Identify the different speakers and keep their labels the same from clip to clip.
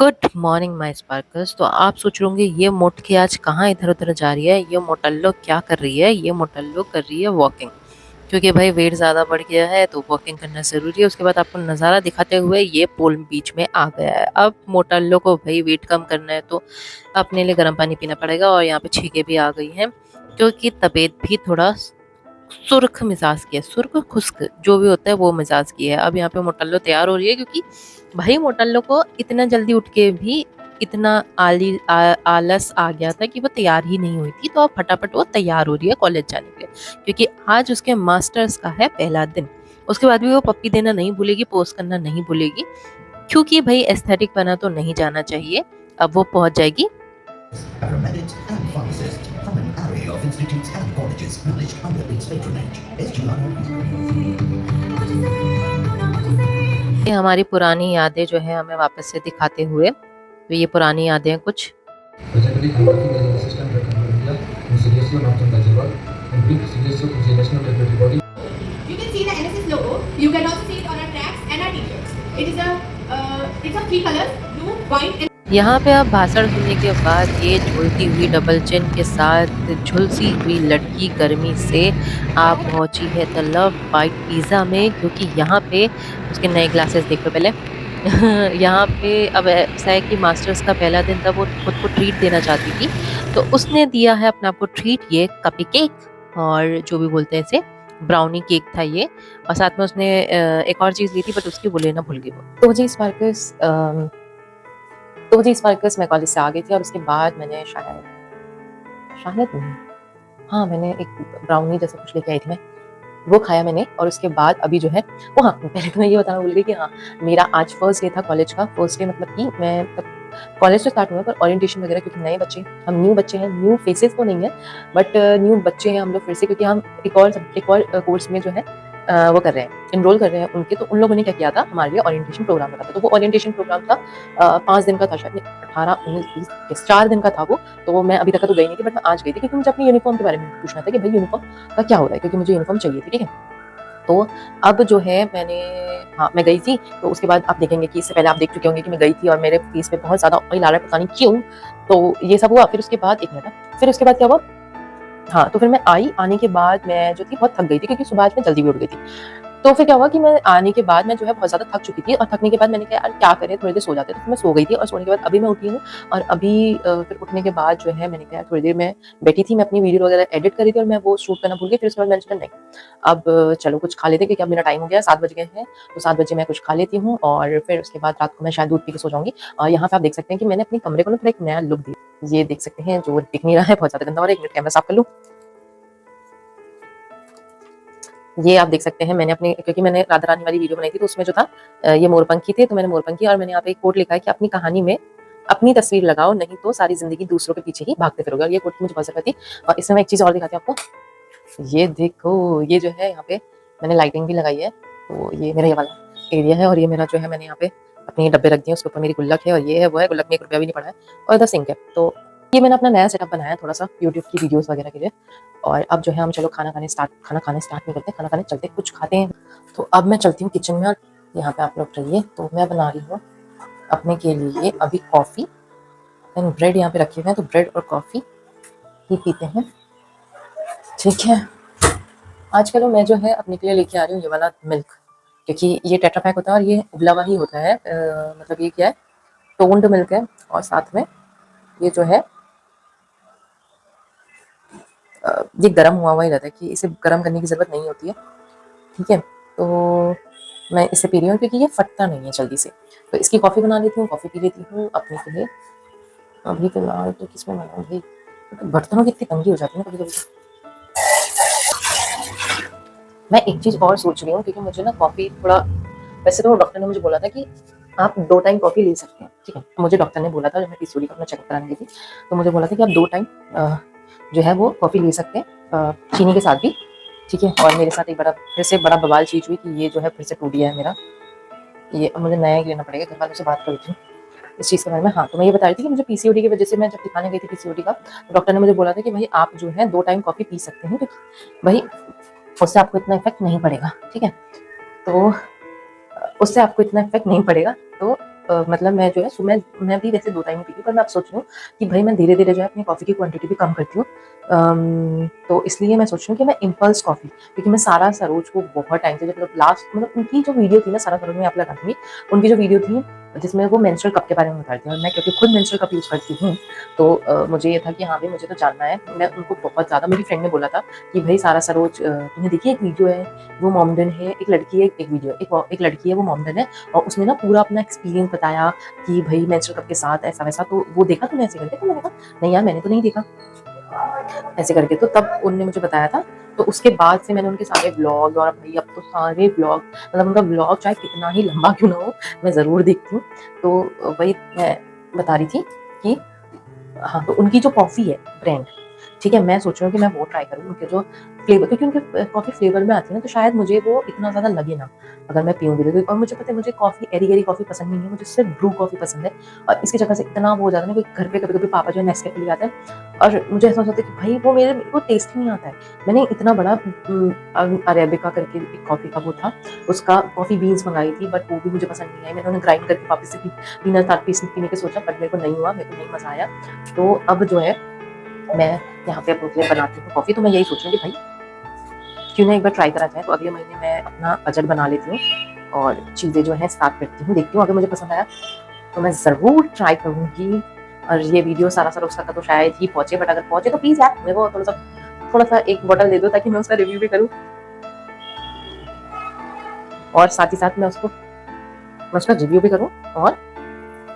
Speaker 1: Good morning my स्पार्कर्स। तो आप सोच रहे होंगे ये मोटकी आज कहाँ इधर-उधर जा रही है, ये मोटल्लो क्या कर रही है? ये मोटल्लो कर रही है वॉकिंग, क्योंकि भाई वेट ज़्यादा बढ़ गया है तो वॉकिंग करना ज़रूरी है। उसके बाद आपको नज़ारा दिखाते हुए ये पूल बीच में आ गया है। अब मोटल्लो को भाई वेट कम करना है तो अपने लिए गर्म पानी पीना पड़ेगा और यहाँ पे छींकें भी आ गई हैं, क्योंकि तबीयत भी थोड़ा सुर्ख मिजाज की है, सुर्ख खुश्क जो भी होता है वो मिजाज की है। अब यहाँ पे मोटल्लो तैयार हो रही है, क्योंकि भाई मोटल्लो को इतना जल्दी उठ के भी इतना आलस आ गया था कि वो तैयार ही नहीं हुई थी। तो अब फटाफट वो तैयार हो रही है कॉलेज जाने के लिए, क्योंकि आज उसके मास्टर्स का है पहला दिन। उसके बाद भी वो पप्पी देना नहीं भूलेगी, पोस्ट करना नहीं भूलेगी, क्योंकि भाई एस्थेटिक बना तो नहीं जाना चाहिए। अब वो पहुंच जाएगी
Speaker 2: paramedics and pharmacists from an array of institutes and colleges managed under its patronage.
Speaker 1: ये हमारी पुरानी यादें जो है हमें वापस से दिखाते हुए। तो ये पुरानी यादें हैं कुछ।
Speaker 3: Presently, I'm working as an assistant director in India in CSU North and Hyderabad. And with CSU is a national regulatory body.
Speaker 4: You can see the NSS logo. You can also see it on our tracks and our t-shirts. It's of three colors: blue, white, and
Speaker 1: यहाँ पे अब भाषण सुनने के बाद ये झूलती हुई double chin के साथ झुलसी हुई लड़की गर्मी से आप पहुंची है द लव बाइट पिज़्ज़ा में, क्योंकि यहाँ पे उसके नए ग्लासेस देख लो पहले। यहाँ पे अब ऐसा है कि मास्टर्स का पहला दिन था, वो खुद को ट्रीट देना चाहती थी, तो उसने दिया है अपने आप को ट्रीट, ये कपी केक और जो भी बोलते हैं इसे ब्राउनी केक था ये। और साथ में उसने एक और चीज़ ली थी, बट उसकी वो लेना भूल गई वो। तो जी स्पार्कस मैं कॉलेज से आ गई थी और उसके बाद मैंने शायद नहीं, हाँ मैंने एक ब्राउनी जैसा कुछ लेके आई थी मैं, वो खाया मैंने। और उसके बाद अभी जो है वो, हाँ पहले तो मैं ये बताना भूल गई कि हाँ मेरा आज फर्स्ट डे था कॉलेज का। फर्स्ट डे मतलब कि मैं कॉलेज तो स्टार्ट हुआ पर ओरिएंटेशन वगैरह, क्योंकि नए बच्चे, हम न्यू बच्चे हैं, न्यू फेसेस तो नहीं है बट न्यू बच्चे हैं हम लोग फिर से, क्योंकि हम एक और कोर्स में जो है वो कर रहे हैं, इनरोल कर रहे हैं उनके। तो उन लोगों ने क्या किया था, हमारे लिए ओरिएंटेशन प्रोग्राम रखा था। तो वो ओरिएंटेशन प्रोग्राम था 5 दिन का था, शायद 18 19 20 4 दिन का था वो। तो मैं अभी तक तो गई नहीं थी, बट मैं आज गई थी, क्योंकि मुझे अपनी यूनिफॉर्म के बारे में पूछना था कि भाई यूनिफॉर्म का क्या हो रहा है, क्योंकि मुझे यूनिफॉर्म चाहिए थी। ठीक है, तो अब जो है मैं गई थी। तो उसके बाद आप देखेंगे कि इससे पहले आप देख चुके होंगे कि मैं गई थी और मेरे फेस पे बहुत ज़्यादा ऑयल आ रहा है, पता नहीं क्यों। तो ये सब हुआ। फिर उसके बाद एक मिनट, फिर उसके बाद क्या हुआ, हाँ तो फिर मैं आने के बाद मैं जो थी बहुत थक गई थी, क्योंकि सुबह आज मैं जल्दी भी उठ गई थी। तो फिर क्या हुआ कि मैं आने के बाद मैं जो है बहुत ज़्यादा थक चुकी थी, और थकने के बाद मैंने कहा यार क्या करें, थोड़ी देर सो जाते। तो फिर मैं सो गई थी, और सोने के बाद अभी मैं उठी हूँ। और अभी फिर उठने के बाद जो है मैंने कहा थोड़ी देर मैं बैठी थी, मैं अपनी वीडियो वगैरह एडिट करी थी और मैं वो शूट करना भूल गई। फिर उसके बाद मैंने सोचा नहीं, अब चलो कुछ खा लेते, क्योंकि अब मेरा टाइम हो गया, 7 बज गए हैं। तो 7 बजे मैं कुछ खा लेती हूँ और फिर उसके बाद रात को मैं शायद दूध पी के सो जाऊंगी। और यहाँ पे आप देख सकते हैं कि मैंने अपने कमरे को ना थोड़ा एक नया लुक दिया। ये देख सकते हैं, जो दिख नहीं रहा है, बहुत ज़्यादा गंदा हो रहा है। 1 मिनट कैमरा साफ कर लूँ। ये आप देख सकते हैं, मैंने अपने, क्योंकि मैंने राधा रानी वाली वीडियो बनाई थी तो उसमें जो था ये मोरपंखी थे, तो मैंने मोरपंखी, और मैंने यहाँ पे एक कोट लिखा है कि अपनी कहानी में अपनी तस्वीर लगाओ, नहीं तो सारी जिंदगी दूसरों के पीछे ही भागते फिरोगे। और ये कोट मुझे बहुत पसंद थी। और इसमें मैं एक चीज़ और दिखाती हूँ आपको। ये देखो, ये जो है यहाँ पे मैंने लाइटिंग भी लगाई है। तो ये मेरा ये वाला एरिया है, और ये मेरा जो है मैंने यहाँ पे अपने डब्बे रख दिए, उसके ऊपर मेरी गुल्लक है, और ये है वो है, गुल्लक में 1 रुपया भी नहीं पड़ा है, और इधर सिंक है। तो ये मैंने अपना नया सेटअप बनाया है थोड़ा सा यूट्यूब की वीडियोस वगैरह के लिए। और अब जो है हम चलो खाना खाने स्टार्ट नहीं करते, खाना खाने चलते, कुछ खाते हैं। तो अब मैं चलती हूँ किचन में, और यहाँ पे आप लोग रहिए। तो मैं बना रही हूँ अपने के लिए अभी कॉफ़ी एंड ब्रेड, यहाँ पे रखे हुए हैं, तो ब्रेड और कॉफ़ी ही पीते हैं। ठीक है, आजकल मैं जो है अपने के लिए लेके आ रही हूँ ये वाला मिल्क, क्योंकि ये टेट्रा पैक होता है और ये उबला हुआ ही होता है। मतलब ये क्या है, टोन्ड मिल्क है, और साथ में ये जो है ये गर्म हुआ ही रहता है, कि इसे गर्म करने की ज़रूरत नहीं होती है। ठीक है, तो मैं इसे पी रही हूँ क्योंकि ये फटता नहीं है जल्दी से। तो इसकी कॉफ़ी बना लेती हूँ, कॉफ़ी पी लेती हूँ अपने के लिए। अभी फिलहाल तो किसमें बनाऊँ भाई, बर्तनों की इतनी तंगी हो जाती है ना कभी कभी। मैं एक चीज़ और सोच रही हूँ, क्योंकि मुझे ना कॉफ़ी थोड़ा, वैसे तो डॉक्टर ने मुझे बोला था कि आप 2 टाइम कॉफ़ी ले सकते हैं। ठीक है, मुझे डॉक्टर ने बोला था जब मैं पीसीओडी का अपना चेकअप कराने गई थी, तो मुझे बोला था कि आप 2 टाइम जो है वो कॉफ़ी ले सकते हैं, चीनी के साथ भी। ठीक है, और मेरे साथ एक फिर से बड़ा बवाल चीज़ हुई कि ये जो है फिर से टूट गया है मेरा। ये अब मुझे नया ही लेना पड़ेगा, घर वालों से बात करती हूँ इस चीज़ के बारे में। हाँ, तो मैं ये बता रही थी कि मुझे पीसीओडी की वजह से, मैं जब दिखाने गई थी पीसीओडी का, तो डॉक्टर ने मुझे बोला था कि भाई आप जो है 2 टाइम कॉफ़ी पी सकते हैं, क्योंकि भाई उससे आपको इतना इफेक्ट नहीं पड़ेगा। ठीक है, तो उससे आपको इतना इफेक्ट नहीं पड़ेगा। तो मतलब मैं जो है सुबह मैं भी वैसे 2 टाइम ही पीती हूँ, पर मैं अब सोच रही हूँ कि भई मैं धीरे-धीरे जो है अपनी कॉफ़ी की क्वांटिटी भी कम करती हूँ। तो इसलिए मैं सोच रही हूँ कि मैं इम्पल्स कॉफ़ी, क्योंकि मैं सारा सरोज को बहुत टाइम से जब लास्ट मतलब उनकी जो वीडियो थी ना, सारा सरोज में आप लगा दूँगी, उनकी जो वीडियो थी जिसमें वो मेंस्ट्रुअल कप के बारे में बताती हैं, और मैं क्योंकि खुद मेंस्ट्रुअल कप यूज़ करती हूँ, तो मुझे ये था कि हाँ भई मुझे तो जानना है। मैं उनको बहुत ज़्यादा, मेरी फ्रेंड ने बोला था कि भई सारा सरोज तुमने देखी है, एक वीडियो है, वो मोमडन है, एक लड़की है, एक वीडियो एक लड़की है वो मोमडन है, और उसने ना पूरा अपना एक्सपीरियंस बताया कि भई मेंस्ट्रुअल कप के साथ ऐसा-वैसा, तो वो देखा तूने ऐसे करके? तो मैंने कहा नहीं यार, मैंने तो नहीं देखा ऐसे करके। तो तब उन्होंने मुझे बताया था, तो उसके बाद से मैंने उनके सारे व्लॉग, और भई अब तो सारे व्लॉग, मतलब उनका व्लॉग चाहे कितना ही लंबा क्यों ना हो, मैं ज़रूर देखती हूँ। तो वही मैं बता रही थी कि हाँ, तो उनकी जो कॉफ़ी है ब्रांड, ठीक है, मैं सोच रही हूँ कि मैं वो ट्राई करूँ, उनके जो फ्लेवर, क्योंकि उनके कॉफ़ी फ्लेवर में आती है ना, तो शायद मुझे वो इतना ज़्यादा लगे ना, अगर मैं पीऊँ भी तो। और मुझे पता है, मुझे कॉफ़ी एरी-गैरी कॉफ़ी पसंद नहीं है, मुझे सिर्फ़ ब्रू कॉफ़ी पसंद है, और इसकी जगह से इतना वो हो जाता है ना, कि घर पे कभी-कभी पापा जो है नेस्कैफे ले आते हैं, और मुझे ऐसा हो जाता है कि भाई वो मेरे को टेस्ट ही नहीं आता है। मैंने इतना बड़ा अरेबिका करके एक कॉफ़ी का वो था, उसका कॉफ़ी बीन्स मँगाई थी, बट वो भी मुझे पसंद नहीं आई। मैंने उन्हें ग्राइंड करके वापस से पीना था, पीने के सोचा, बट मेरे को नहीं हुआ, मेरे को नहीं मज़ा आया। तो अब जो है मैं यहाँ पे अपने लिए बनाती हूँ कॉफ़ी, तो मैं यही सोच रही हूँ कि भाई क्यों ना एक बार ट्राई करा जाए। तो अगले महीने मैं अपना बजट बना लेती हूँ और चीज़ें जो हैं स्टार्ट करती हूँ, देखती हूँ अगर मुझे पसंद आया तो मैं ज़रूर ट्राई करूँगी। और ये वीडियो सारा उसका तो शायद ही पहुँचे, बट अगर पहुँचे तो प्लीज़ यार मेरे को थोड़ा-सा एक बॉटल दे दो, ताकि मैं उसका रिव्यू भी करूँ, और साथ ही साथ मैं उसका रिव्यू भी करूँ और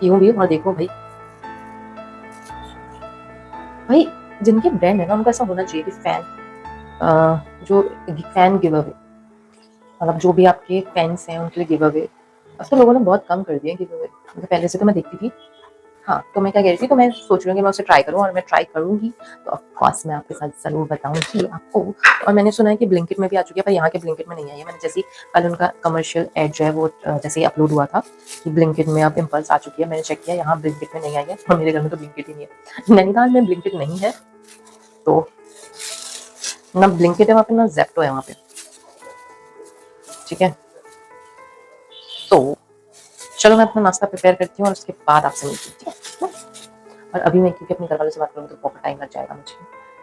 Speaker 1: पीऊँ भी, और देखो भाई जिनके ब्रांड है ना, उनका ऐसा होना चाहिए कि जो फैन गिव अवे, मतलब जो भी आपके फैन्स हैं उनके लिए गिव अवे, अब तो लोगों ने बहुत कम कर दिए गिव अवे, मतलब पहले से तो मैं देखती थी। हाँ, तो मैं क्या कह रही थी, तो मैं सोच रही हूँ कि मैं उसे ट्राई करूँ, और मैं ट्राई करूँगी तो ऑफ कोर्स मैं आपके साथ ज़रूर बताऊँगी आपको। और मैंने सुना है कि ब्लिंकिट में भी आ चुकी है, पर यहाँ के ब्लिंकिट में नहीं आई है। मैंने जैसे ही कल उनका कमर्शियल एड जो है वो जैसे ही अपलोड हुआ था कि ब्लिंकिट में अब इम्पल्स आ चुकी है, मैंने चेक किया, यहाँ ब्लिंकिट में नहीं आई है, और मेरे घर में तो ब्लिंकिट ही नहीं है। नैनीताल में ब्लिंकिट नहीं है, तो ना ब्लिंकिट है वहाँ पे, ना ज़ेप्टो है वहाँ पे, ठीक है। तो चलो मैं अपना नाश्ता प्रिपेयर करती हूँ, और उसके बाद आपसे मिलती हूँ, ठीक है। और अभी मैं क्योंकि अपने घर वालों से बात करूँगी तो बहुत टाइम लग जाएगा मुझे,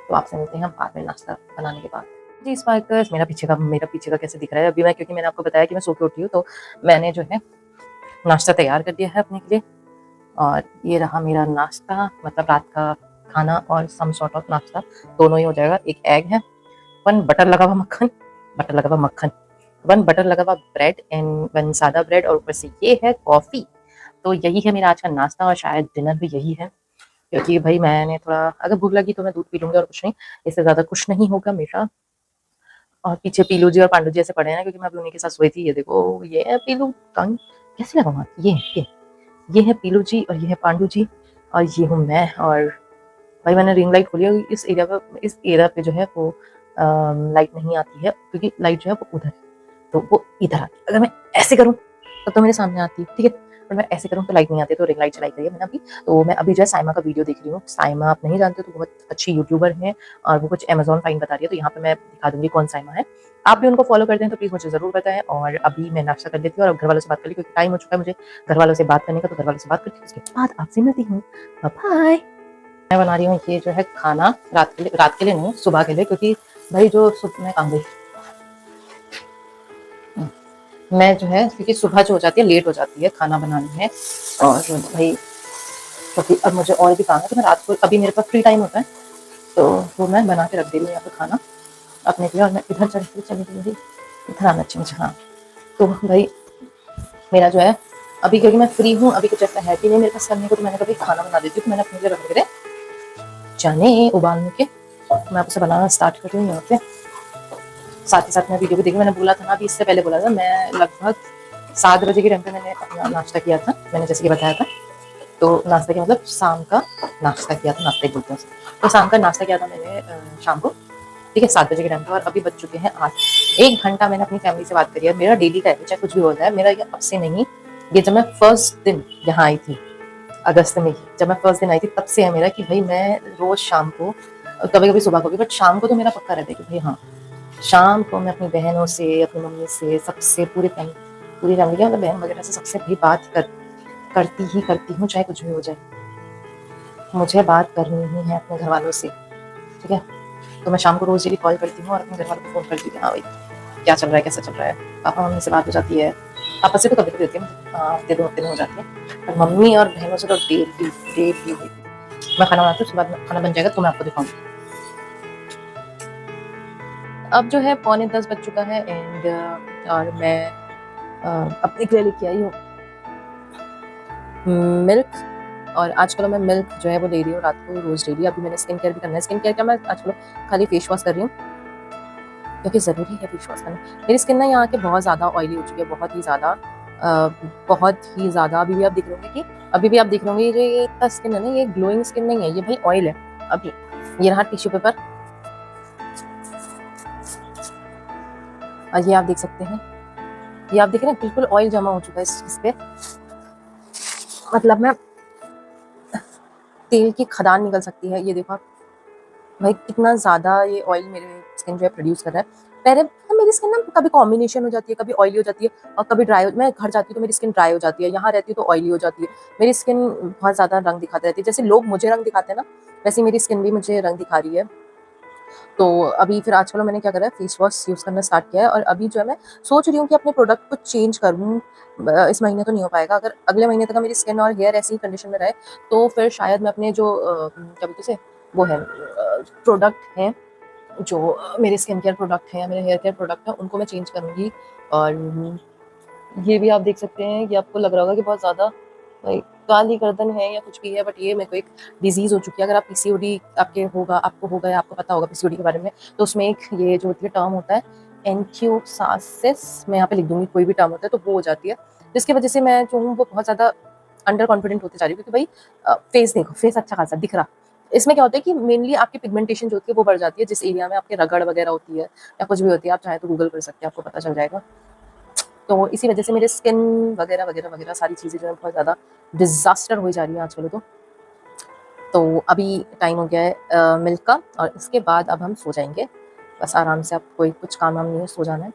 Speaker 1: तो आपसे मिलते हैं बाद में नाश्ता बनाने के बाद। जी स्पार्कर्स, मेरा पीछे का कैसे दिख रहा है, अभी क्योंकि मैंने आपको बताया कि मैं सो के उठी हूँ, तो मैंने जो है नाश्ता तैयार कर दिया है अपने के लिए, और ये रहा मेरा नाश्ता, मतलब रात का खाना और सम सॉर्ट ऑफ नाश्ता दोनों ही हो जाएगा। एक एग है, 1 बटर लगा हुआ मक्खन, 1 बटर लगा हुआ ब्रेड एंड 1 सादा ब्रेड, और ऊपर से ये है कॉफ़ी। तो यही है मेरा आज का नाश्ता, और शायद डिनर भी यही है, क्योंकि भाई मैंने थोड़ा, अगर भूख लगी तो मैं दूध पी लूँगी और कुछ नहीं, इससे ज़्यादा कुछ नहीं होगा मेरा। और पीछे पीलू जी और पांडु जी ऐसे पड़े हैं, क्योंकि मैं अभी उन्हीं के साथ सोई थी। ये देखो, ये है पीलू, कंग कैसे लगाऊँ हाथ, ये है पीलू जी, और ये है पांडु जी, और ये हूँ मैं। और भाई मैंने रिंग लाइट खोली है, इस एरिया पे जो है वो लाइट नहीं आती है, क्योंकि लाइट जो है वो उधर है, तो वो इधर आती है। अगर मैं ऐसे करूँ तब तो मेरे सामने आती है, ठीक है, पर मैं ऐसे करूँ तो लाइट नहीं आती, तो रिंग लाइट चलाई करी है मैंने अभी। तो मैं अभी जो है साइमा का वीडियो देख रही हूँ। साइमा आप नहीं जानते तो बहुत अच्छी यूट्यूबर है, और वो कुछ अमेज़न फाइंड बता रही है, तो यहाँ पे मैं दिखा दूँगी कौन साइमा है। आप भी उनको फॉलो करते हैं तो प्लीज़ मुझे ज़रूर बताएँ। और अभी मैं नाश्ता कर लेती हूँ और घर वालों से बात कर ली, क्योंकि टाइम हो चुका है मुझे घर वालों से बात करने का, तो घर वालों से बात करती हूँ, उसके बाद आपसे मिलती हूँ। बाय। मैं बना रही हूँ ये जो है खाना रात के लिए नहीं, सुबह के लिए, क्योंकि भाई जो मैं कहाँ गई, मैं जो है क्योंकि सुबह जो हो जाती है लेट हो जाती है खाना बनाने में, और भाई क्योंकि अब मुझे और भी काम है, तो मैं रात को, अभी मेरे पास फ्री टाइम होता है, तो वो मैं बना के रख दे रही हूँ यहाँ पे खाना अपने लिए। और मैं इधर चली गई, इधर आना चाहिए मुझे, हाँ। तो भाई मेरा जो है अभी, क्योंकि मैं फ्री हूँ, अभी कुछ ऐसा है कि नहीं मेरे पास करने को, तो मैंने कभी खाना बना देती हूँ। तो मैंने अपने लिए रख दिए चने उबालने के, मैं उसे बनाना स्टार्ट कर रही हूँ यहाँ पे। साथ ही साथ मैं वीडियो भी देखी, मैंने बोला था ना, अभी इससे पहले बोला था, मैं लगभग 7 बजे के टाइम पे मैंने अपना नाश्ता किया था, मैंने जैसे कि बताया था। तो नाश्ता किया मतलब शाम का नाश्ता किया था, नाश्ता ही बोलते हैं। तो शाम का नाश्ता किया था मैंने शाम को, ठीक है, 7 बजे के टाइम पे, और अभी बज चुके हैं 8। 1 घंटा मैंने अपनी फैमिली से बात करी है। मेरा डेली का है, चाहे कुछ भी हो जाए, मेरा ये अब से नहीं, ये जब मैं फर्स्ट दिन यहाँ आई थी अगस्त में, जब मैं फर्स्ट दिन आई थी तब से है मेरा, कि भाई मैं रोज शाम को, कभी कभी सुबह को भी, बट शाम को तो मेरा पक्का रहता है कि भाई हाँ, शाम को मैं अपनी बहनों से, अपनी मम्मी से, सबसे पूरी फैमिली के, मतलब बहन वगैरह से, सबसे भी बात करती ही करती हूँ, चाहे कुछ भी हो जाए। मुझे बात करनी ही है अपने घर वालों से, ठीक है? तो मैं शाम को रोज़ डेली कॉल करती हूँ और अपने घर वालों को फ़ोन करती हूँ कि हाँ भाई, क्या चल रहा है, कैसा चल रहा है? पापा मम्मी से बात हो जाती है, पापा से तो कभी-कभी होती है, हफ़्ते 2 हफ़्ते में हो जाती है, पर मम्मी और बहनों से तो डेली डेली होती है। मैं खाना बनाती हूँ, उसके बाद खाना बन जाएगा तो मैं आपको दिखाऊँगी। अब जो है पौने 10 बज चुका है और मैं अपने लिए लेके आई हूँ मिल्क, और आजकल मैं मिल्क जो है वो ले रही हूँ रात को रोज़ डेली। अभी मैंने स्किन केयर भी करना है। स्किन केयर क्या, मैं आजकल खाली फेस वॉश कर रही हूँ क्योंकि ज़रूरी है फेस वॉश करना। मेरी स्किन ना यहाँ आके बहुत ज़्यादा ऑयली हो चुकी है, बहुत ही ज़्यादा, बहुत ही ज़्यादा। अभी भी आप देख रहे होंगे ये इतना स्किन है ना, ये ग्लोइंग स्किन नहीं है, ये भाई ऑयल है। अभी ये रहा टिश्यू पेपर, और ये आप देख सकते हैं, ये आप देख रहे हैं बिल्कुल ऑयल जमा हो चुका है इस चीज़ पे, मतलब मैं तेल की खदान निकल सकती है। ये देखो आप, भाई कितना ज़्यादा ये ऑयल मेरे स्किन जो है प्रोड्यूस कर रहा है। पहले ना मेरी स्किन ना कभी कॉम्बिनेशन हो जाती है, कभी ऑयली हो जाती है और कभी ड्राई हो, मैं घर जाती हूँ तो मेरी स्किन ड्राई हो जाती है, यहाँ रहती हूँ तो ऑयली हो जाती है। मेरी स्किन बहुत ज़्यादा रंग दिखाती रहती है, जैसे लोग मुझे रंग दिखाते हैं ना, वैसे मेरी स्किन भी मुझे रंग दिखा रही है। तो अभी फिर आजकल मैंने क्या करा है, फेस वॉश यूज़ करना स्टार्ट किया है, और अभी जो है मैं सोच रही हूँ कि अपने प्रोडक्ट को चेंज करूँ। इस महीने तो नहीं हो पाएगा, अगर अगले महीने तक मेरी स्किन और हेयर ऐसी कंडीशन में रहे तो फिर शायद मैं अपने जो क्या बोलते हैं वो है प्रोडक्ट हैं, जो मेरे स्किन केयर प्रोडक्ट हैं या मेरे हेयर केयर प्रोडक्ट हैं, उनको मैं चेंज करूँगी। और ये भी आप देख सकते हैं कि आपको लग रहा होगा कि बहुत ज़्यादा भाई काली गर्दन है या कुछ भी है, बट ये मेरे को एक डिज़ीज़ हो चुकी है। अगर आप पीसीओडी आपको होगा या आपको पता होगा पीसीओडी के बारे में, तो उसमें एक ये जो होती है टर्म होता है एंक्योसासिस, मैं यहाँ पे लिख दूँगी, कोई भी टर्म होता है तो वो हो जाती है, जिसकी वजह से मैं जो हूँ वो बहुत ज़्यादा अंडर कॉन्फिडेंट होती जा रही हूँ, क्योंकि भाई फेस देखो, फेस अच्छा खासा दिख रहा। इसमें क्या होता है कि मेनली आपकी पिगमेंटेशन जो होती है वो बढ़ जाती है, जिस एरिया में आपके रगड़ वगैरह होती है या कुछ भी होती है, आप चाहे तो गूगल कर सकते हैं, आपको पता चल जाएगा। तो इसी वजह से मेरे स्किन वगैरह वगैरह वगैरह सारी चीज़ें जो है बहुत ज़्यादा डिज़ास्टर हो जा रही हैं आजकल तो अभी टाइम हो गया है मिल्क का, और इसके बाद अब हम सो जाएंगे बस आराम से। अब कोई कुछ काम वाम नहीं है, सो जाना है।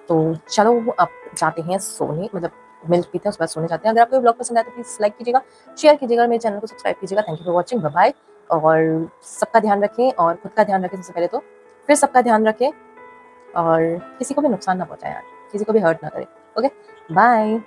Speaker 1: तो चलो अब जाते हैं सोने, मतलब मिल्क पीते हैं उसके बाद सोने जाते हैं। अगर आपको ब्लॉग पसंद आया तो प्लीज़ लाइक कीजिएगा, शेयर कीजिएगा, मेरे चैनल को सब्सक्राइब कीजिएगा। Thank you for watching, bye bye. और सबका ध्यान रखें और खुद का ध्यान रखें सबसे पहले तो, फिर सबका ध्यान रखें और किसी को भी नुकसान ना पहुँचाएं यार, किसी को भी हर्ट ना करें। Okay, bye.